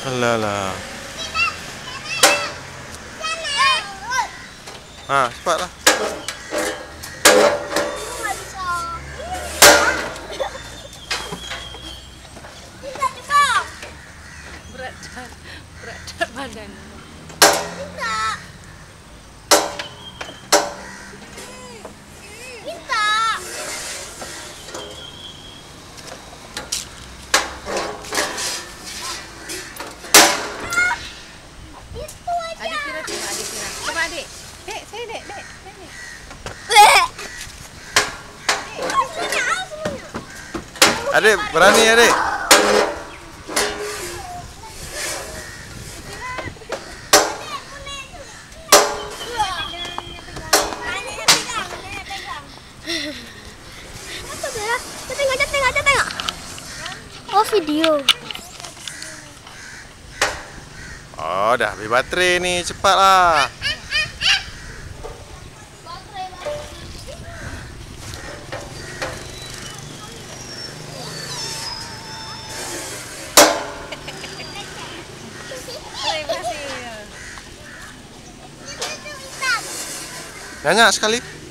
Alah. Ah, cepatlah. Berat badan. Adik Kira coba, adik Kira. Coba adik. Dek, saya dek. Adik, berani adik. Tengok. Oh, video. Oh, dah habis baterai ni, cepatlah. Banyak sekali.